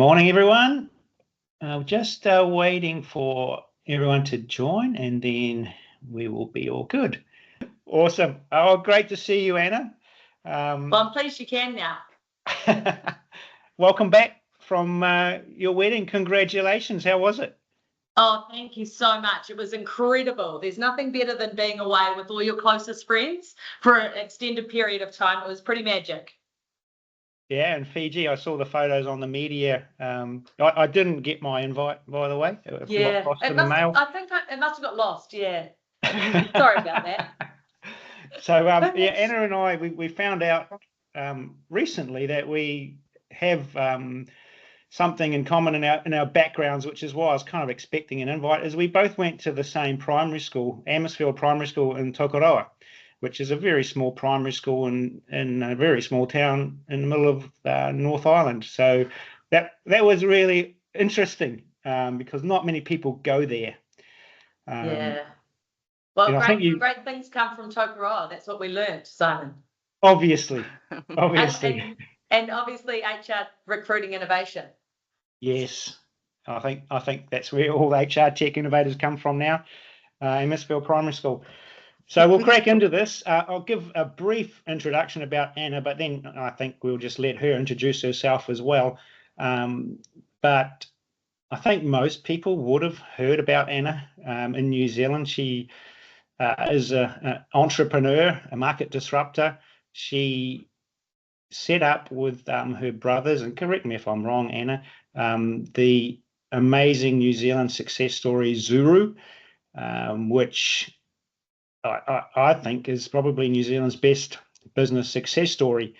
Morning, everyone. Just waiting for everyone to join, and then we will be all good. Awesome. Oh, great to see you, Anna. Well, I'm pleased you can now. Welcome back from your wedding. Congratulations. How was it? Oh, thank you so much. It was incredible. There's nothing better than being away with all your closest friends for an extended period of time. It was pretty magic. Yeah, in Fiji, I saw the photos on the media. I didn't get my invite, by the way. Yeah, lost in the mail. I think it must have got lost. Yeah. Sorry about that. So, yeah, Anna and I, we found out recently that we have something in common in our backgrounds, which is why I was kind of expecting an invite, is we both went to the same primary school, Amersfield Primary School in Tokoroa, which is a very small primary school in a very small town in the middle of North Island. So that was really interesting because not many people go there. Yeah. Well, I think great things come from Tokoroa. That's what we learned, Simon. Obviously. And obviously HR recruiting innovation. Yes. I think that's where all HR tech innovators come from now, Amersfield Primary School. So we'll crack into this. I'll give a brief introduction about Anna, but then I think we'll just let her introduce herself as well. But I think most people would have heard about Anna in New Zealand. She is an entrepreneur, a market disruptor. She set up with her brothers, and correct me if I'm wrong, Anna, the amazing New Zealand success story Zuru, which I think is probably New Zealand's best business success story.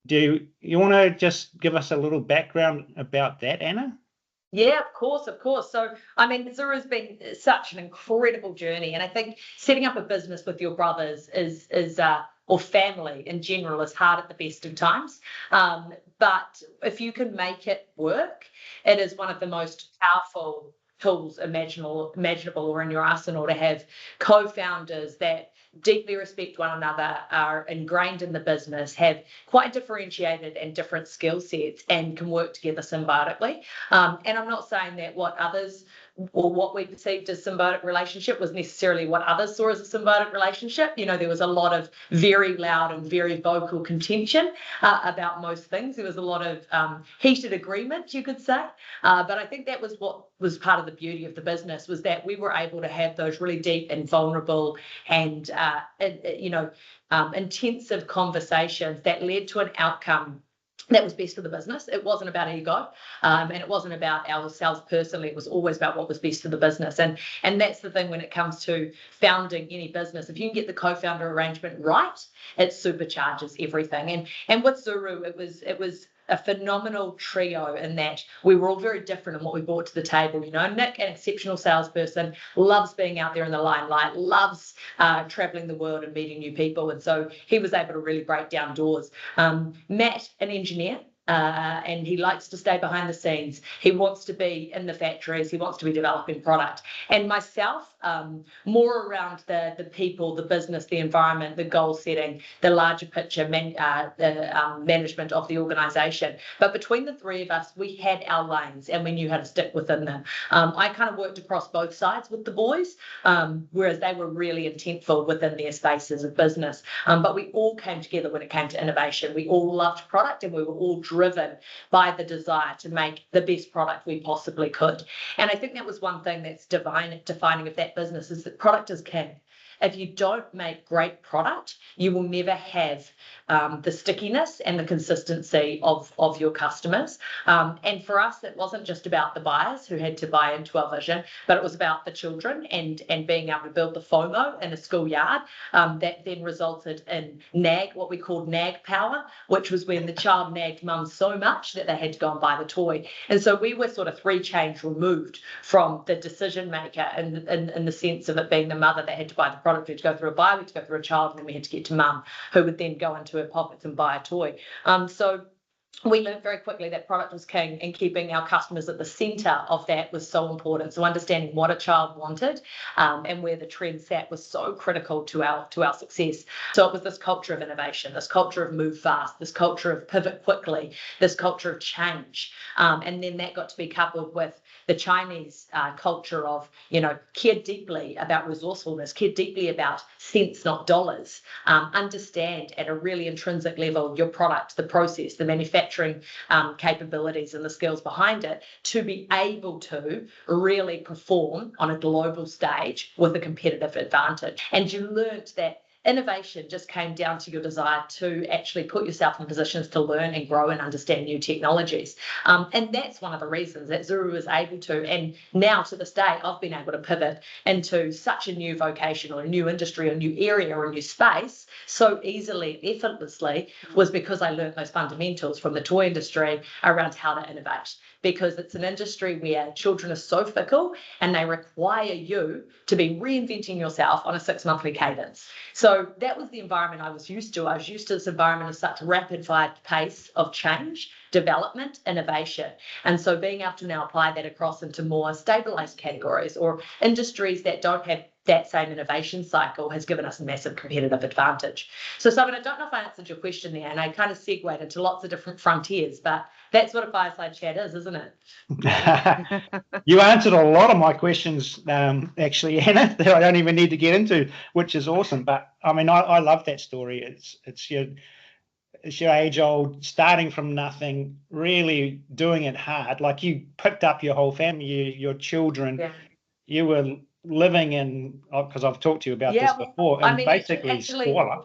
Do you want to just give us a little background about that, Anna? Yeah, of course. So, I mean, Zuru's been such an incredible journey, and I think setting up a business with your brothers or family in general is hard at the best of times. But if you can make it work, it is one of the most powerful tools imaginable or in your arsenal to have co-founders that deeply respect one another, are ingrained in the business, have quite differentiated and different skill sets, and can work together symbiotically. And I'm not saying that what we perceived as symbiotic relationship was necessarily what others saw as a symbiotic relationship. You know, there was a lot of very loud and very vocal contention about most things. There was a lot of heated agreement, you could say. But I think that was what was part of the beauty of the business, was that we were able to have those really deep and vulnerable and intensive conversations that led to an outcome that was best for the business. It wasn't about ego, and it wasn't about ourselves personally. It was always about what was best for the business. And that's the thing when it comes to founding any business. If you can get the co-founder arrangement right, it supercharges everything. And with Zuru, it was a phenomenal trio in that we were all very different in what we brought to the table. You know, Nick, an exceptional salesperson, loves being out there in the limelight, loves traveling the world and meeting new people. And so he was able to really break down doors. Matt, an engineer, and he likes to stay behind the scenes. He wants to be in the factories. He wants to be developing product. And myself, more around the people, the business, the environment, the goal setting, the larger picture, the management of the organisation. But between the three of us, we had our lanes and we knew how to stick within them. I kind of worked across both sides with the boys, whereas they were really intentful within their spaces of business. But we all came together when it came to innovation. We all loved product, and we were all driven by the desire to make the best product we possibly could. And I think that was one thing that's defining of that business, is that product is king. If you don't make great product, you will never have the stickiness and the consistency of your customers. And for us, it wasn't just about the buyers who had to buy into our vision, but it was about the children and being able to build the FOMO in a schoolyard that then resulted in nag, what we called nag power, which was when the child nagged mum so much that they had to go and buy the toy. And so we were sort of 3 chains removed from the decision maker in the sense of it being the mother that had to buy the product. We had to go through a buyer, we had to go through a child, and then we had to get to mum, who would then go into her pockets and buy a toy. So we learned very quickly that product was king, and keeping our customers at the centre of that was so important. So understanding what a child wanted and where the trend sat was so critical to our success. So it was this culture of innovation, this culture of move fast, this culture of pivot quickly, this culture of change. And then that got to be coupled with the Chinese culture of, care deeply about resourcefulness, care deeply about cents, not dollars, understand at a really intrinsic level your product, the process, the manufacturing capabilities and the skills behind it to be able to really perform on a global stage with a competitive advantage. And you learned that innovation just came down to your desire to actually put yourself in positions to learn and grow and understand new technologies. And that's one of the reasons that Zuru is able to, and now to this day, I've been able to pivot into such a new vocation or a new industry or a new area or a new space so easily, effortlessly, was because I learned those fundamentals from the toy industry around how to innovate. Because it's an industry where children are so fickle and they require you to be reinventing yourself on a 6-monthly cadence. So that was the environment I was used to. I was used to this environment of such rapid fire pace of change, development, innovation. And so being able to now apply that across into more stabilized categories or industries that don't have that same innovation cycle has given us a massive competitive advantage. So Simon, I don't know if I answered your question there, and I kind of segued into lots of different frontiers, but that's what a fireside chat is, isn't it? You answered a lot of my questions, actually, Anna, that I don't even need to get into, which is awesome. But I mean, I love that story. It's your age old, starting from nothing, really doing it hard. Like you picked up your whole family, your children. Yeah. You were living in, because I've talked to you about this before, and basically squalor.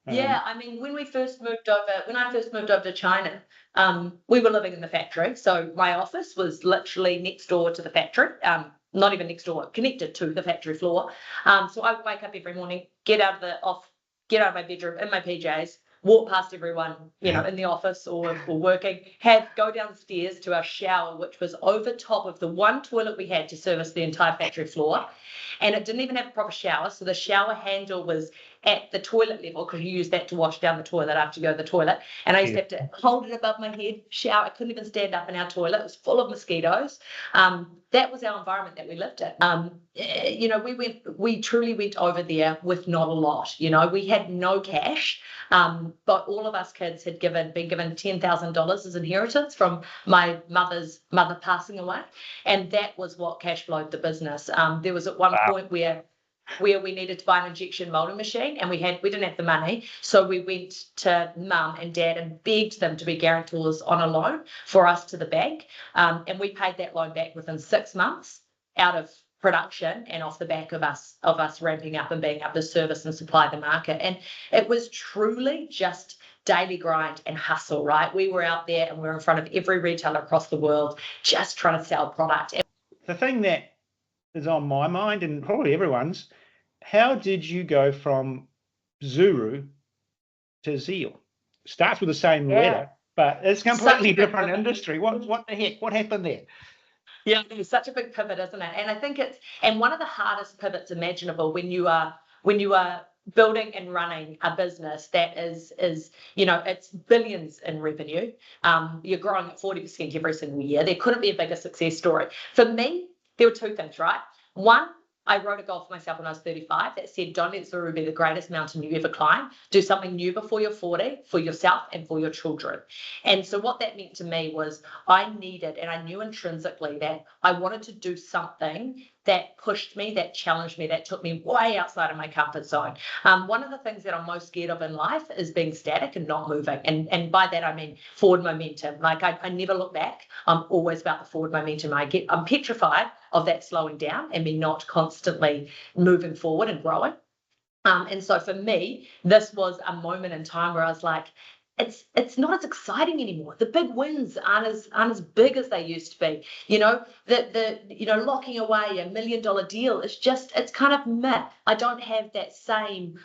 Yeah, I mean, when I first moved over to China, we were living in the factory. So my office was literally next door to the factory, not even next door, connected to the factory floor. So I would wake up every morning, get out of my bedroom in my PJs, walk past everyone, in the office or working, go downstairs to our shower, which was over top of the one toilet we had to service the entire factory floor. And it didn't even have a proper shower. So the shower handle was at the toilet level because you use that to wash down the toilet after you go to the toilet. And I used to have to hold it above my head, shower. I couldn't even stand up in our toilet. It was full of mosquitoes. That was our environment that we lived in. We truly went over there with not a lot. We had no cash, but all of us kids had been given $10,000 as inheritance from my mother passing away. And that was what cash flowed the business. There was at one point where we needed to buy an injection molding machine, and we didn't have the money, so we went to mum and dad and begged them to be guarantors on a loan for us to the bank, and we paid that loan back within 6 months out of production and off the back of us ramping up and being able to service and supply the market. And it was truly just daily grind and hustle, right? We were out there and we were in front of every retailer across the world just trying to sell product. The thing that is on my mind and probably everyone's, how did you go from Zuru to Zeil? Starts with the same letter, but it's completely different industry. What the heck? What happened there? Yeah, it was such a big pivot, isn't it? And I think it's one of the hardest pivots imaginable when you are building and running a business that is it's billions in revenue. You're growing at 40% every single year. There couldn't be a bigger success story. For me, there were two things, right? One, I wrote a goal for myself when I was 35 that said, don't let Zuru be the greatest mountain you ever climb. Do something new before you're 40 for yourself and for your children. And so what that meant to me was I needed, and I knew intrinsically that I wanted to do something that pushed me, that challenged me, that took me way outside of my comfort zone. One of the things that I'm most scared of in life is being static and not moving. And by that, I mean forward momentum. Like I never look back. I'm always about the forward momentum. I'm petrified of that slowing down and me not constantly moving forward and growing. And so for me, this was a moment in time where I was like, it's not as exciting anymore. The big wins aren't as big as they used to be. The locking away $1 million deal is it's kind of meh. I don't have that same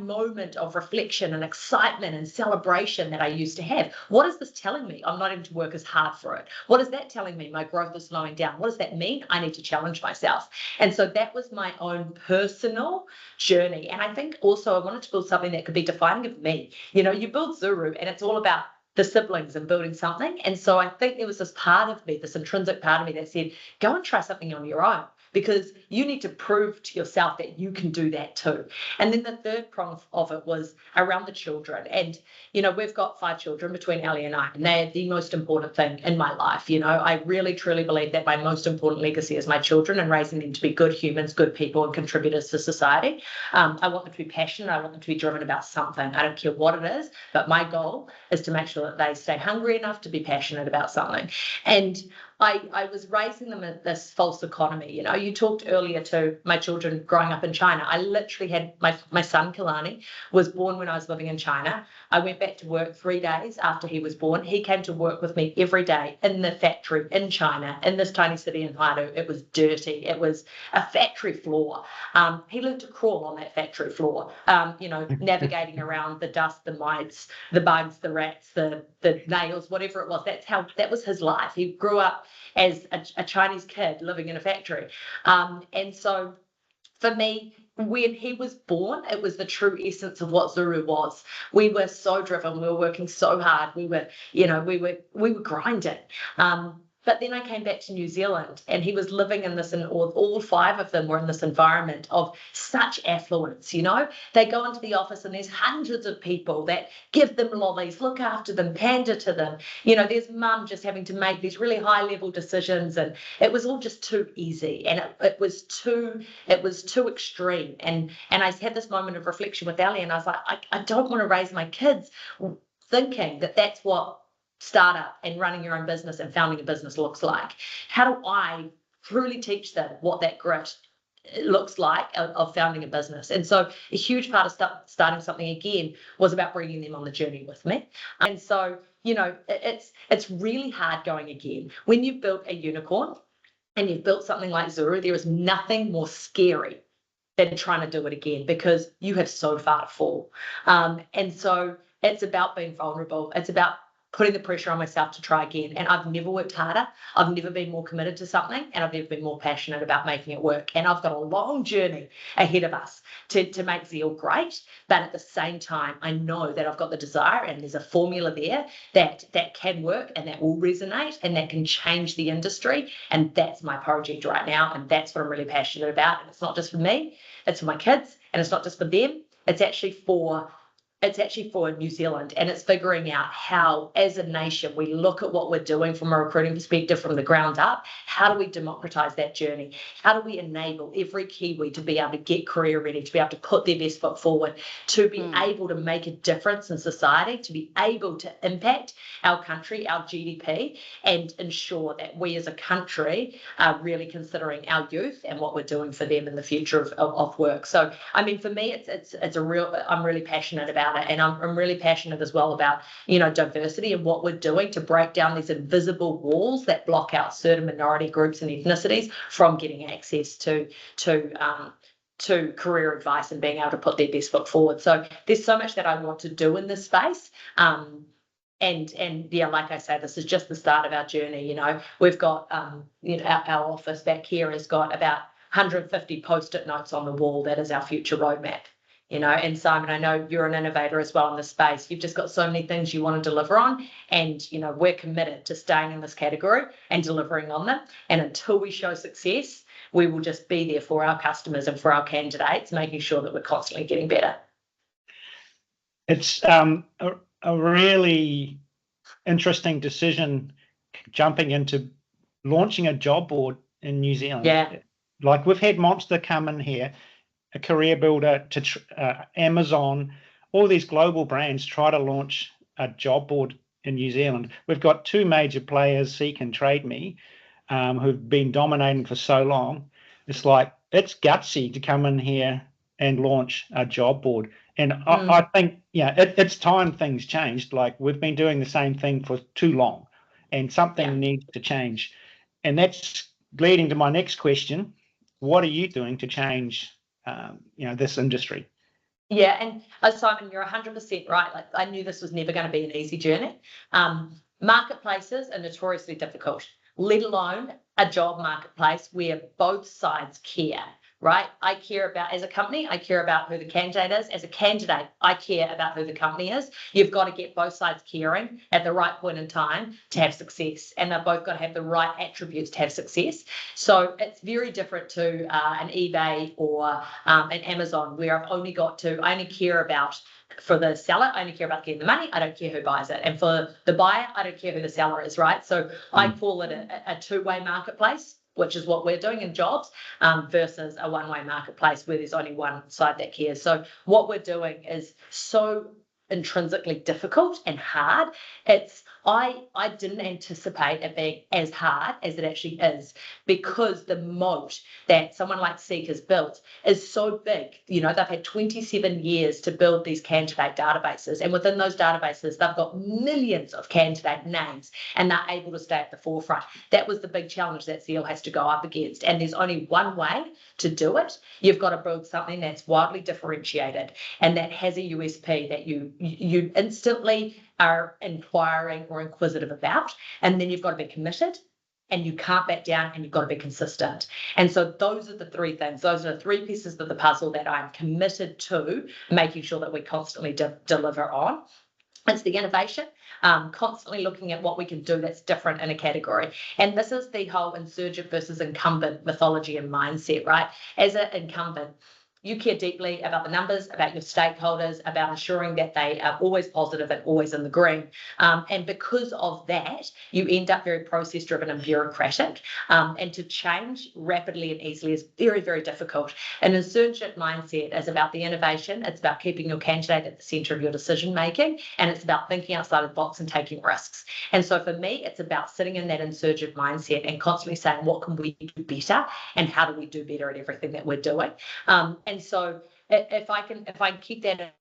moment of reflection and excitement and celebration that I used to have. What is this telling me? I'm not able to work as hard for it. What is that telling me? My growth is slowing down. What does that mean? I need to challenge myself. And so that was my own personal journey. And I think also I wanted to build something that could be defining of me. You build Zuru and it's all about the siblings and building something. And so I think there was this part of me, this intrinsic part of me that said, go and try something on your own, because you need to prove to yourself that you can do that too. And then the third prong of it was around the children. And, we've got 5 children between Ellie and I, and they're the most important thing in my life. I really, truly believe that my most important legacy is my children and raising them to be good humans, good people, and contributors to society. I want them to be passionate. I want them to be driven about something. I don't care what it is, but my goal is to make sure that they stay hungry enough to be passionate about something. And I was raising them in this false economy. You talked earlier to my children growing up in China. I literally had my son, Kalani, was born when I was living in China. I went back to work 3 days after he was born. He came to work with me every day in the factory in China, in this tiny city in Haru. It was dirty. It was a factory floor. He learned to crawl on that factory floor, navigating around the dust, the mites, the bugs, the rats, the nails, whatever it was. That was his life. He grew up as a Chinese kid living in a factory. And so for me, when he was born, it was the true essence of what Zuru was. We were so driven. We were working so hard. We were grinding. But then I came back to New Zealand, and he was living in this, and all 5 of them were in this environment of such affluence. They go into the office and there's hundreds of people that give them lollies, look after them, pander to them. There's mum just having to make these really high level decisions, and it was all just too easy, and it was too extreme. And I had this moment of reflection with Ali, and I was like, I don't want to raise my kids thinking that that's what startup and running your own business and founding a business looks like. How do I truly teach them what that grit looks like of founding a business? And so a huge part of starting something again was about bringing them on the journey with me. And so, it's really hard going again. When you've built a unicorn and you've built something like Zuru, there is nothing more scary than trying to do it again, because you have so far to fall. And so it's about being vulnerable. It's about putting the pressure on myself to try again. And I've never worked harder. I've never been more committed to something, and I've never been more passionate about making it work. And I've got a long journey ahead of us to make Zeil great. But at the same time, I know that I've got the desire, and there's a formula there that can work, and that will resonate, and that can change the industry. And that's my project right now. And that's what I'm really passionate about. And it's not just for me, it's for my kids, and it's not just for them. It's actually for New Zealand, and it's figuring out how, as a nation, we look at what we're doing from a recruiting perspective from the ground up. How do we democratise that journey? How do we enable every Kiwi to be able to get career ready, to be able to put their best foot forward, to be able to make a difference in society, to be able to impact our country, our GDP, and ensure that we as a country are really considering our youth and what we're doing for them in the future of work. So, I mean, for me, I'm really passionate about it, and I'm really passionate as well about diversity and what we're doing to break down these invisible walls that block out certain minority groups and ethnicities from getting access to career advice and being able to put their best foot forward. So there's so much that I want to do in this space. And yeah, like I say, this is just the start of our journey. We've got our office back here has got about 150 post-it notes on the wall. That is our future roadmap. And Simon, I know you're an innovator as well in this space. You've just got so many things you want to deliver on, and we're committed to staying in this category and delivering on them. And until we show success, we will just be there for our customers and for our candidates, making sure that we're constantly getting better. It's a really interesting decision jumping into launching a job board in New Zealand. Yeah. Like, we've had Monster come in here, a career builder, to Amazon, all these global brands try to launch a job board in New Zealand. We've got 2 major players, Seek and Trade Me, who've been dominating for so long. It's like, it's gutsy to come in here and launch a job board. And I think, it's time things changed. Like, we've been doing the same thing for too long, and something needs to change. And that's leading to my next question. What are you doing to change this industry? Yeah, and Simon, you're 100% right. Like, I knew this was never going to be an easy journey. Marketplaces are notoriously difficult, let alone a job marketplace where both sides care. right? I care about, as a company, I care about who the candidate is. As a candidate, I care about who the company is. You've got to get both sides caring at the right point in time to have success. And they've both got to have the right attributes to have success. So it's very different to an eBay or an Amazon, where I only care about, for the seller, I only care about getting the money. I don't care who buys it. And for the buyer, I don't care who the seller is, right? So I call it a two-way marketplace, which is what we're doing in jobs, versus a one-way marketplace where there's only one side that cares. So what we're doing is so intrinsically difficult and hard. I didn't anticipate it being as hard as it actually is, because the moat that someone like Seek has built is so big. They've had 27 years to build these candidate databases, and within those databases, they've got millions of candidate names, and they're able to stay at the forefront. That was the big challenge that Zeil has to go up against, and there's only one way to do it. You've got to build something that's widely differentiated and that has a USP that you instantly are inquiring or inquisitive about, and then you've got to be committed, and you can't back down, and you've got to be consistent. And so those are the three things. Those are the three pieces of the puzzle that I'm committed to making sure that we constantly deliver on. It's the innovation, constantly looking at what we can do that's different in a category. And this is the whole insurgent versus incumbent mythology and mindset, right? As an incumbent, you care deeply about the numbers, about your stakeholders, about ensuring that they are always positive and always in the green. And because of that, you end up very process-driven and bureaucratic. And to change rapidly and easily is very, very difficult. An insurgent mindset is about the innovation. It's about keeping your candidate at the centre of your decision-making. And it's about thinking outside of the box and taking risks. And so for me, it's about sitting in that insurgent mindset and constantly saying, what can we do better? And how do we do better at everything that we're doing? And so if I can keep that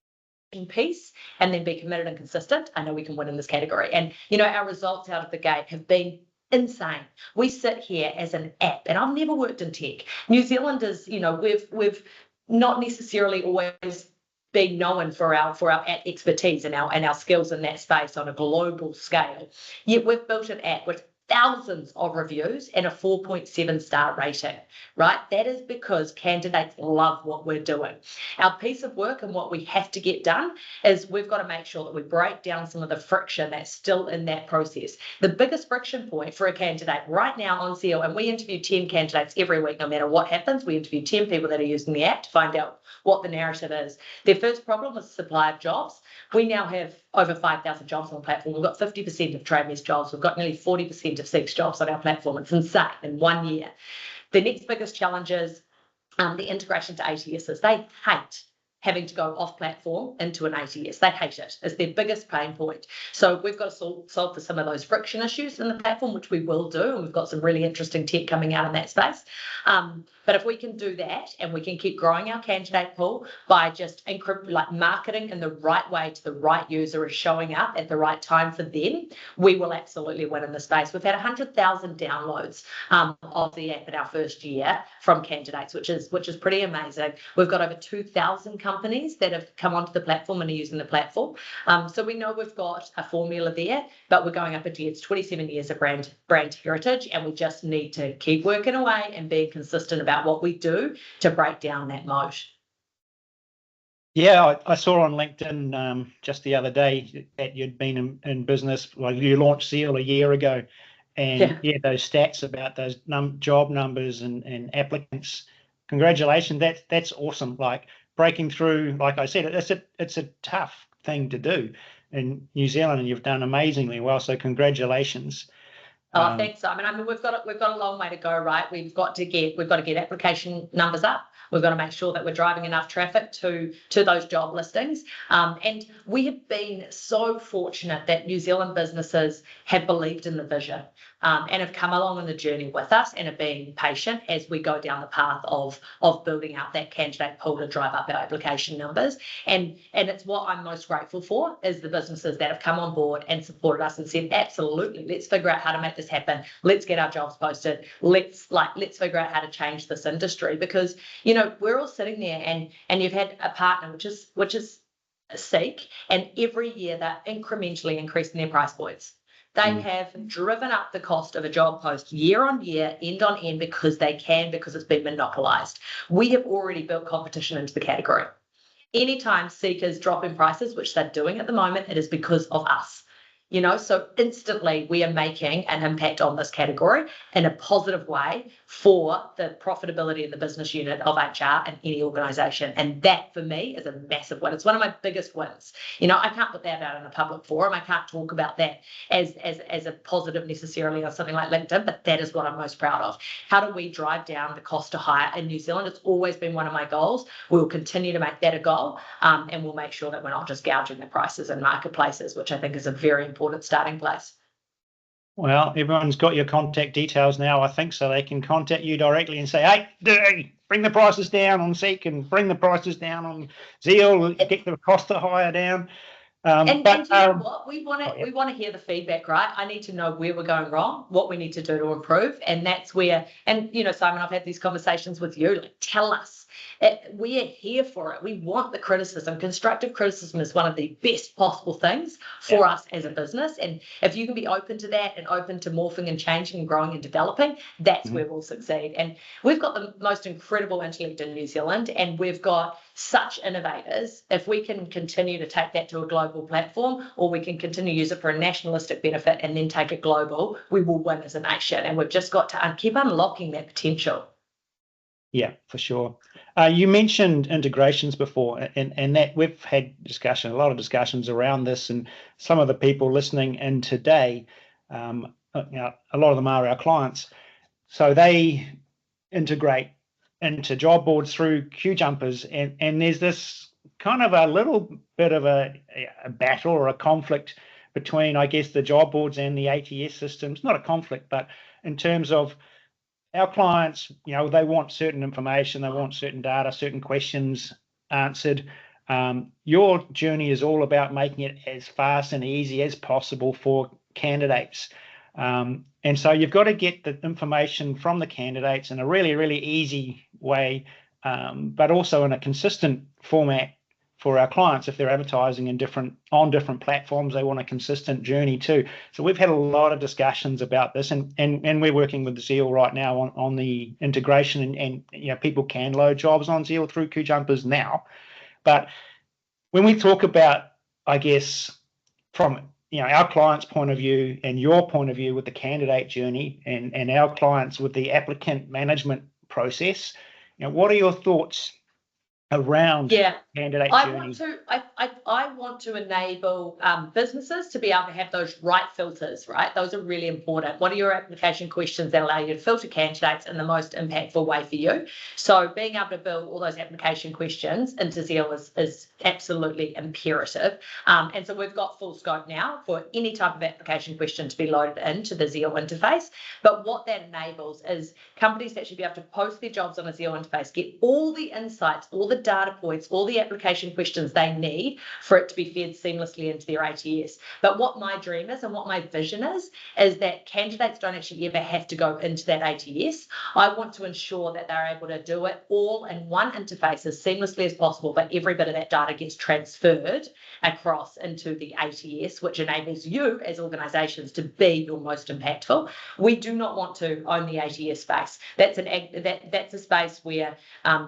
in piece and then be committed and consistent, I know we can win in this category. And, our results out of the gate have been insane. We sit here as an app, and I've never worked in tech. New Zealanders, we've not necessarily always been known for our app expertise and our skills in that space on a global scale. Yet we've built an app with thousands of reviews and a 4.7 star rating, right? That is because candidates love what we're doing. Our piece of work and what we have to get done is we've got to make sure that we break down some of the friction that's still in that process. The biggest friction point for a candidate right now on Zeil, and we interview 10 candidates every week, no matter what happens, we interview 10 people that are using the app to find out what the narrative is. Their first problem was supply of jobs. We now have over 5,000 jobs on the platform. We've got 50% of TradeMe's jobs. We've got nearly 40% of Seek's jobs on our platform. It's insane in 1 year. The next biggest challenge is the integration to ATSs. They hate having to go off platform into an ATS. They hate it. It's their biggest pain point. So we've got to solve for some of those friction issues in the platform, which we will do. And we've got some really interesting tech coming out in that space. But if we can do that, and we can keep growing our candidate pool by just marketing in the right way to the right user and showing up at the right time for them, we will absolutely win in the space. We've had 100,000 downloads of the app in our first year from candidates, which is pretty amazing. We've got over 2,000 companies that have come onto the platform and are using the platform. So we know we've got a formula there, but we're going up against 27 years of brand heritage, and we just need to keep working away and being consistent about what we do to break down that moat. Yeah, I saw on LinkedIn just the other day that you'd been in business, like you launched Zeil a year ago, and yeah those stats about those job numbers and applicants. Congratulations, that's awesome. Like breaking through, like I said, it's a tough thing to do in New Zealand, and you've done amazingly well. So congratulations. Oh, thanks, Simon. I mean, we've got a long way to go, right? We've got to get application numbers up. We've got to make sure that we're driving enough traffic to those job listings. And we have been so fortunate that New Zealand businesses have believed in the vision and have come along on the journey with us and have been patient as we go down the path of building out that candidate pool to drive up our application numbers. And it's what I'm most grateful for is the businesses that have come on board and supported us and said, absolutely, let's figure out how to make this happen. Let's get our jobs posted. Let's figure out how to change this industry, because we're all sitting there and you've had a partner which is Seek, and every year they're incrementally increasing their price points. They have driven up the cost of a job post year on year, end on end, because they can, because it's been monopolised. We have already built competition into the category. Anytime seekers drop in prices, which they're doing at the moment, it is because of us. So instantly we are making an impact on this category in a positive way for the profitability of the business unit of HR in any organisation. And that for me is a massive win. It's one of my biggest wins. I can't put that out in a public forum. I can't talk about that as a positive necessarily on something like LinkedIn, but that is what I'm most proud of. How do we drive down the cost to hire in New Zealand? It's always been one of my goals. We'll continue to make that a goal, and we'll make sure that we're not just gouging the prices in marketplaces, which I think is a very important starting place. Well, everyone's got your contact details now, I think, so they can contact you directly and say, hey, bring the prices down on Seek and bring the prices down on Zeil, get the cost to hire down. And you know what? We want to hear the feedback, right? I need to know where we're going wrong, what we need to do to improve, and that's where. And Simon, I've had these conversations with you. Like, tell us. We are here for it. We want the criticism. Constructive criticism is one of the best possible things for us as a business. And if you can be open to that and open to morphing and changing and growing and developing, that's where we'll succeed. And we've got the most incredible intellect in New Zealand, and we've got such innovators. If we can continue to take that to a global platform, or we can continue to use it for a nationalistic benefit and then take it global, we will win as a nation. And we've just got to keep unlocking that potential. Yeah, for sure. You mentioned integrations before, and that we've had a lot of discussions around this, and some of the people listening in today, a lot of them are our clients. So they integrate into job boards through QJumpers, and there's this kind of a little bit of a battle or a conflict between, I guess, the job boards and the ATS systems. Not a conflict, but in terms of our clients, they want certain information, they want certain data, certain questions answered. Your journey is all about making it as fast and easy as possible for candidates. And so you've got to get the information from the candidates in a really, really easy way, but also in a consistent format for our clients. If they're advertising on different platforms, they want a consistent journey too. So we've had a lot of discussions about this, and we're working with Zeil right now on the integration, and people can load jobs on Zeil through QJumpers now. But when we talk about, I guess, from our client's point of view and your point of view with the candidate journey, and our clients with the applicant management process, what are your thoughts around candidate journeys? I want to enable businesses to be able to have those right filters, right? Those are really important. What are your application questions that allow you to filter candidates in the most impactful way for you? So being able to build all those application questions into Zeil is absolutely imperative. And so we've got full scope now for any type of application question to be loaded into the Zeil interface. But what that enables is companies that should be able to post their jobs on a Zeil interface, get all the insights, all the data points, all the application questions they need for it to be fed seamlessly into their ATS. But what my dream is and what my vision is that candidates don't actually ever have to go into that ATS. I want to ensure that they're able to do it all in one interface as seamlessly as possible, but every bit of that data gets transferred across into the ATS, which enables you as organisations to be your most impactful. We do not want to own the ATS space. That's a space where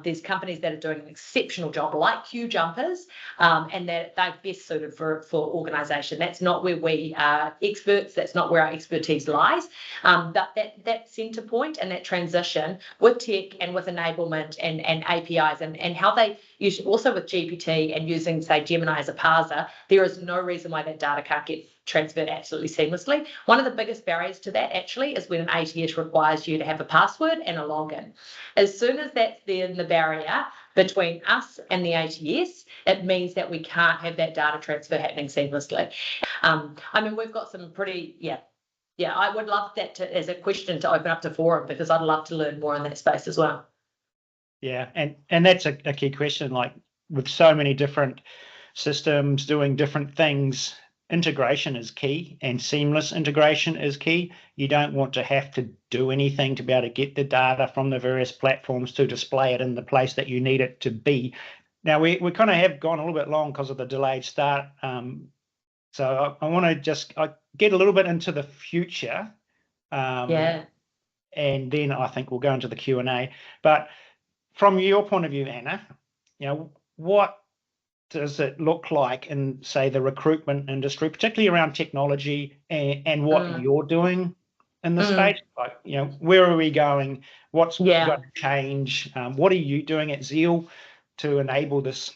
there's companies that are doing an exceptional job, like QJumpers, and that they're best suited for organisation. That's not where we are experts. That's not where our expertise lies. That centre point and that transition with tech and with enablement and APIs and how they use, also with GPT and using, say, Gemini as a parser, there is no reason why that data can't get transferred absolutely seamlessly. One of the biggest barriers to that actually is when an ATS requires you to have a password and a login. As soon as that's there in the barrier between us and the ATS, it means that we can't have that data transfer happening seamlessly. We've got some pretty, I would love that as a question to open up to forum, because I'd love to learn more in that space as well. Yeah, and that's a key question. Like, with so many different systems doing different things, integration is key, and seamless integration is key. You don't want to have to do anything to be able to get the data from the various platforms to display it in the place that you need it to be. Now, we kind of have gone a little bit long because of the delayed start. So I want to just get a little bit into the future. Yeah. And then I think we'll go into the Q&A. But from your point of view, Anna, what does it look like in, say, the recruitment industry, particularly around technology and what you're doing in the space? Like, where are we going? What's going to change? What are you doing at Zeil to enable this?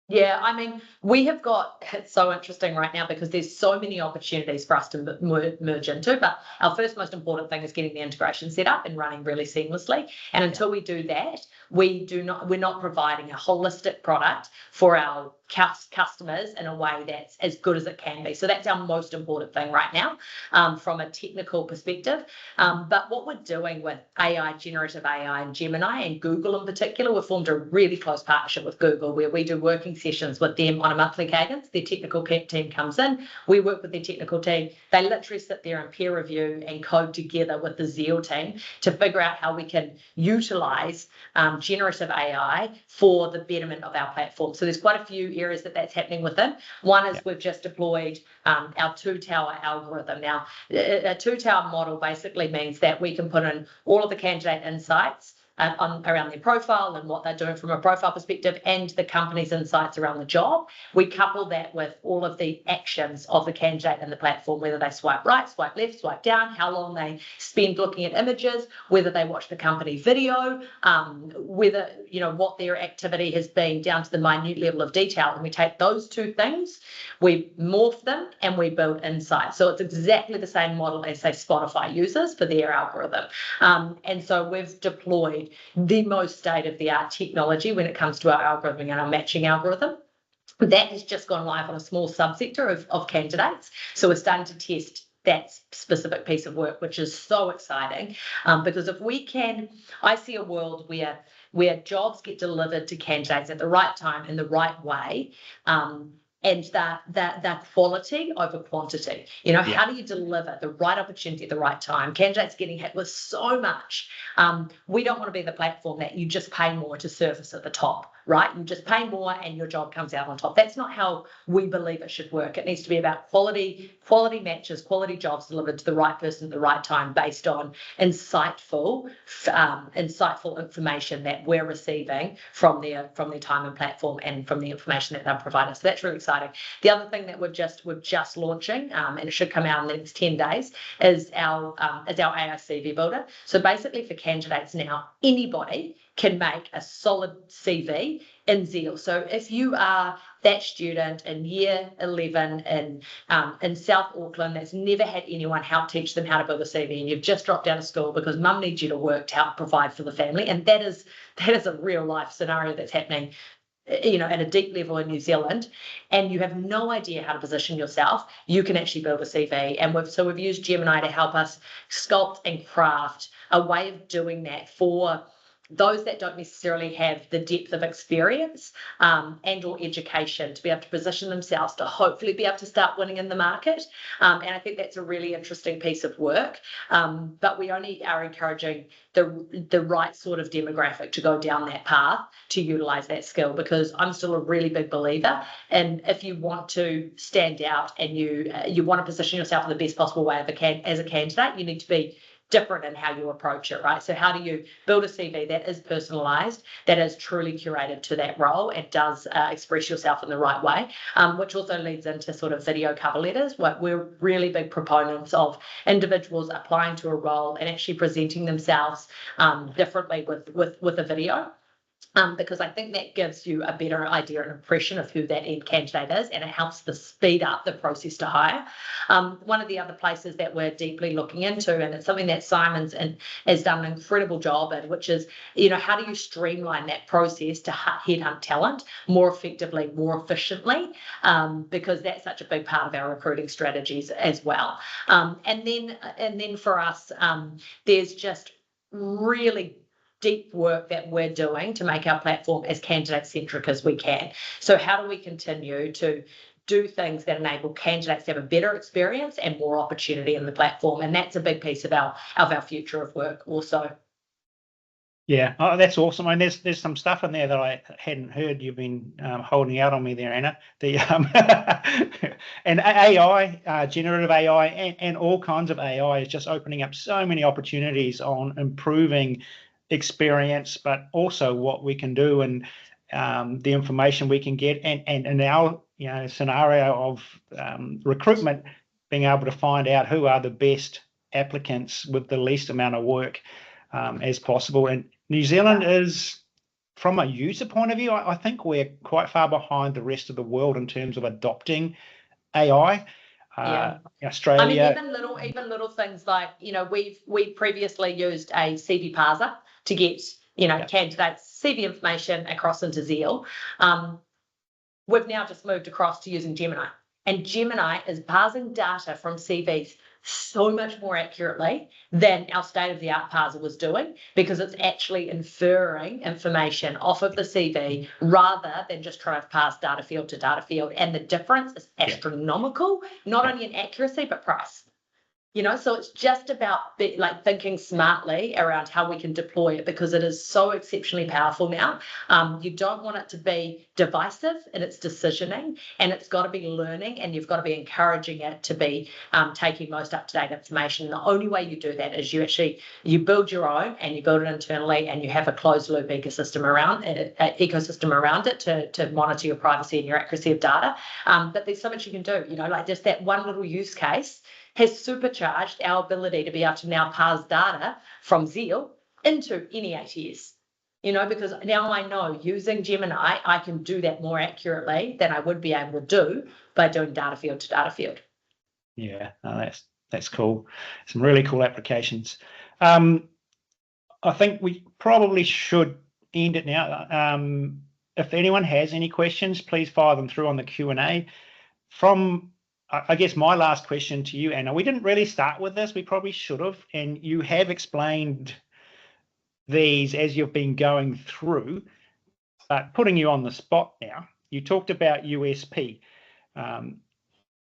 Yeah, I mean, it's so interesting right now because there's so many opportunities for us to merge into, but our first most important thing is getting the integration set up and running really seamlessly. And until we do that, we're not providing a holistic product for our customers in a way that's as good as it can be. So that's our most important thing right now from a technical perspective. But what we're doing with AI, generative AI and Gemini and Google in particular, we've formed a really close partnership with Google where we do working sessions with them on a monthly cadence. Their technical team comes in, we work with their technical team. They literally sit there and peer review and code together with the Zeil team to figure out how we can utilize generative AI for the betterment of our platform. So there's quite a few areas that's happening within. One is we've just deployed our two-tower algorithm. Now, a two-tower model basically means that we can put in all of the candidate insights around their profile and what they're doing from a profile perspective and the company's insights around the job. We couple that with all of the actions of the candidate and the platform, whether they swipe right, swipe left, swipe down, how long they spend looking at images, whether they watch the company video, whether, what their activity has been down to the minute level of detail. And we take those two things, we morph them and we build insights. So it's exactly the same model as, say, Spotify uses for their algorithm. And so we've deployed the most state-of-the-art technology when it comes to our algorithm and our matching algorithm. That has just gone live on a small subsector of candidates. So we're starting to test that specific piece of work, which is so exciting. Because if we can, I see a world where jobs get delivered to candidates at the right time in the right way, and that quality over quantity. How do you deliver the right opportunity at the right time? Candidates getting hit with so much. We don't want to be the platform that you just pay more to service at the top, right? You just pay more and your job comes out on top. That's not how we believe it should work. It needs to be about quality matches, quality jobs delivered to the right person at the right time based on insightful information that we're receiving from their time and platform and from the information that they'll provide us. So that's really exciting. The other thing that we're just launching, and it should come out in the next 10 days, is our Arcv Builder. So basically for candidates now, anybody can make a solid CV in Zeil. So if you are that student in year 11 in South Auckland that's never had anyone help teach them how to build a CV, and you've just dropped out of school because mum needs you to work to help provide for the family, and that is a real life scenario that's happening at a deep level in New Zealand, and you have no idea how to position yourself, you can actually build a CV. And we've used Gemini to help us sculpt and craft a way of doing that for those that don't necessarily have the depth of experience and or education to be able to position themselves to hopefully be able to start winning in the market. And I think that's a really interesting piece of work. But we only are encouraging the right sort of demographic to go down that path to utilize that skill, because I'm still a really big believer. And if you want to stand out and you want to position yourself in the best possible way as a candidate, you need to be different in how you approach it, right? So how do you build a CV that is personalized, that is truly curated to that role and does express yourself in the right way, which also leads into sort of video cover letters. We're really big proponents of individuals applying to a role and actually presenting themselves differently with a video. Because I think that gives you a better idea and impression of who that end candidate is, and it helps to speed up the process to hire. One of the other places that we're deeply looking into, and it's something that Simon's has done an incredible job in, which is, how do you streamline that process to headhunt talent more effectively, more efficiently, because that's such a big part of our recruiting strategies as well. And then for us, there's just really deep work that we're doing to make our platform as candidate-centric as we can. So how do we continue to do things that enable candidates to have a better experience and more opportunity in the platform? And that's a big piece of our future of work also. Yeah, oh, that's awesome. I mean, there's some stuff in there that I hadn't heard. You've been holding out on me there, Anna. The and AI, generative AI, and all kinds of AI is just opening up so many opportunities on improving experience, but also what we can do and the information we can get, and in our scenario of recruitment, being able to find out who are the best applicants with the least amount of work as possible. And New Zealand is, from a user point of view, I think we're quite far behind the rest of the world in terms of adopting AI. Australia. I mean, even little things like, we previously used a CV parser to get, candidates' CV information across into Zeil. We've now just moved across to using Gemini, and Gemini is parsing data from CVs so much more accurately than our state-of-the-art parser was doing, because it's actually inferring information off of the CV rather than just trying to pass data field to data field. And the difference is astronomical, not only in accuracy, but price. So it's just about thinking smartly around how we can deploy it, because it is so exceptionally powerful now. You don't want it to be divisive in its decisioning, and it's got to be learning, and you've got to be encouraging it to be taking most up-to-date information. And the only way you do that is you build your own, and you build it internally, and you have a closed loop ecosystem around it to monitor your privacy and your accuracy of data. But there's so much you can do, just that one little use case has supercharged our ability to be able to now parse data from Zeil into any ATS. Because now I know using Gemini, I can do that more accurately than I would be able to do by doing data field to data field. Yeah, no, that's cool. Some really cool applications. I think we probably should end it now. If anyone has any questions, please fire them through on the Q&A. From I guess my last question to you, Anna, we didn't really start with this. We probably should have, and you have explained these as you've been going through, but putting you on the spot now, you talked about USP.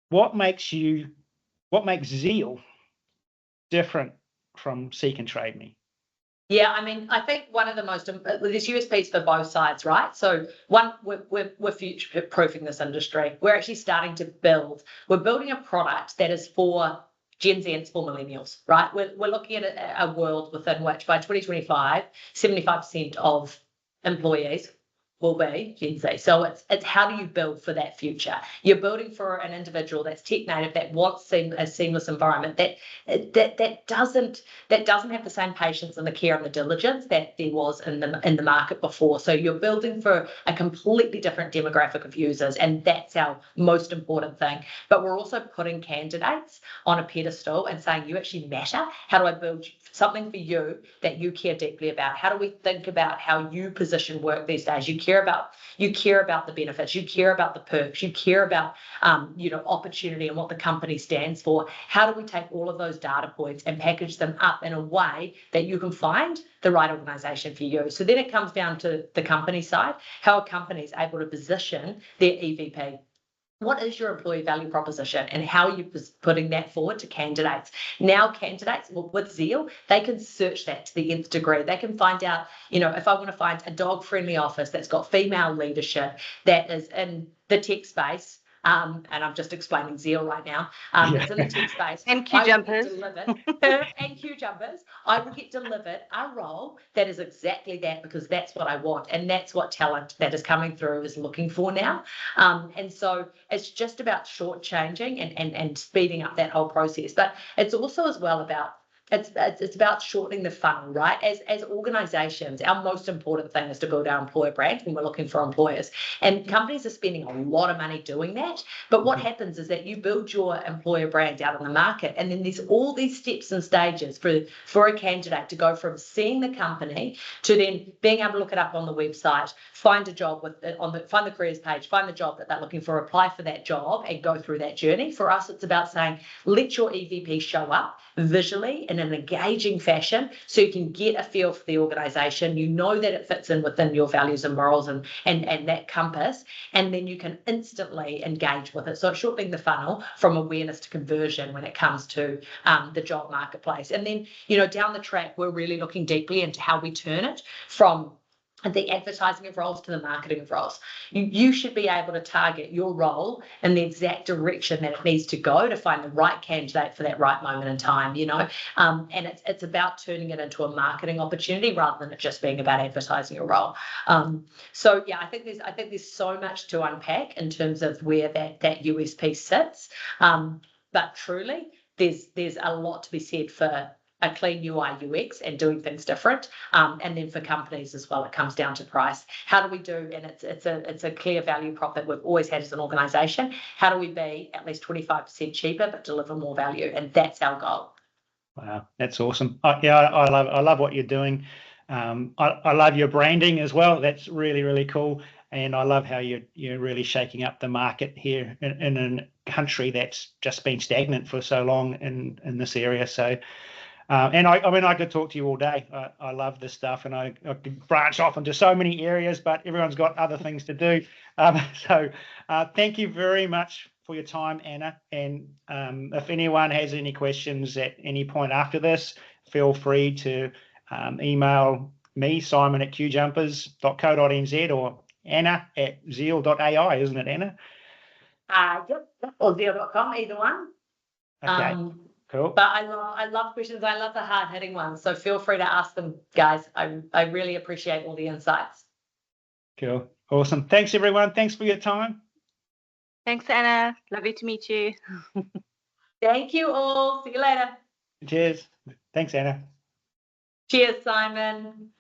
What makes Zeil different from Seek and Trade Me? Yeah, I mean, I think one of the most, there's USPs for both sides, right? So one, we're future-proofing this industry. We're actually starting to we're building a product that is for Gen Z and it's for millennials, right? We're looking at a world within which by 2025, 75% of employees will be Gen Z. So it's how do you build for that future? You're building for an individual that's tech native, that wants a seamless environment, that doesn't have the same patience and the care and the diligence that there was in the market before. So you're building for a completely different demographic of users, and that's our most important thing. But we're also putting candidates on a pedestal and saying, you actually matter. How do I build something for you that you care deeply about? How do we think about how you position work these days? You care about the benefits, you care about the perks, you care about opportunity and what the company stands for. How do we take all of those data points and package them up in a way that you can find the right organization for you? So then it comes down to the company side. How are companies able to position their EVP? What is your employee value proposition, and how are you putting that forward to candidates? Now candidates, with Zeil, they can search that to the nth degree. They can find out, if I want to find a dog-friendly office that's got female leadership, that is in the tech space, and I'm just explaining Zeil right now. It's in the tech space. And QJumpers. And QJumpers. I will get delivered a role that is exactly that, because that's what I want. And that's what talent that is coming through is looking for now. And so it's just about shortchanging and speeding up that whole process. But it's also as well about it's about shortening the funnel, right? As organizations, our most important thing is to build our employer brand when we're looking for employers. And companies are spending a lot of money doing that. But what happens is that you build your employer brand out in the market, and then there's all these steps and stages for a candidate to go from seeing the company to then being able to look it up on the website, find a job find the careers page, find the job that they're looking for, apply for that job, and go through that journey. For us, it's about saying, let your EVP show up visually in an engaging fashion so you can get a feel for the organisation. You know that it fits in within your values and morals and that compass, and then you can instantly engage with it. So it's shortening the funnel from awareness to conversion when it comes to the job marketplace. And then, down the track, we're really looking deeply into how we turn it from the advertising of roles to the marketing of roles. You should be able to target your role in the exact direction that it needs to go to find the right candidate for that right moment in time, and it's about turning it into a marketing opportunity rather than it just being about advertising a role. So yeah, I think there's so much to unpack in terms of where that USP sits. But truly, there's a lot to be said for a clean UI UX and doing things different, and then for companies as well, it comes down to price. How do we do? And it's a clear value prop that we've always had as an organisation. How do we be at least 25% cheaper but deliver more value? And that's our goal. Wow, that's awesome. I love what you're doing. I love your branding as well. That's really, really cool. And I love how you're really shaking up the market here in a country that's just been stagnant for so long in this area. So. And I could talk to you all day. I love this stuff, and I could branch off into so many areas, but everyone's got other things to do. So thank you very much for your time, Anna. And if anyone has any questions at any point after this, feel free to email me, Simon at QJumpers.co.nz, or Anna at Zeil.ai, isn't it, Anna? Yep, or Zeil.com, either one. Okay. Cool. But I love questions. I love the hard-hitting ones. So feel free to ask them, guys. I really appreciate all the insights. Cool. Awesome. Thanks, everyone. Thanks for your time. Thanks, Anna. Lovely to meet you. Thank you all. See you later. Cheers. Thanks, Anna. Cheers, Simon.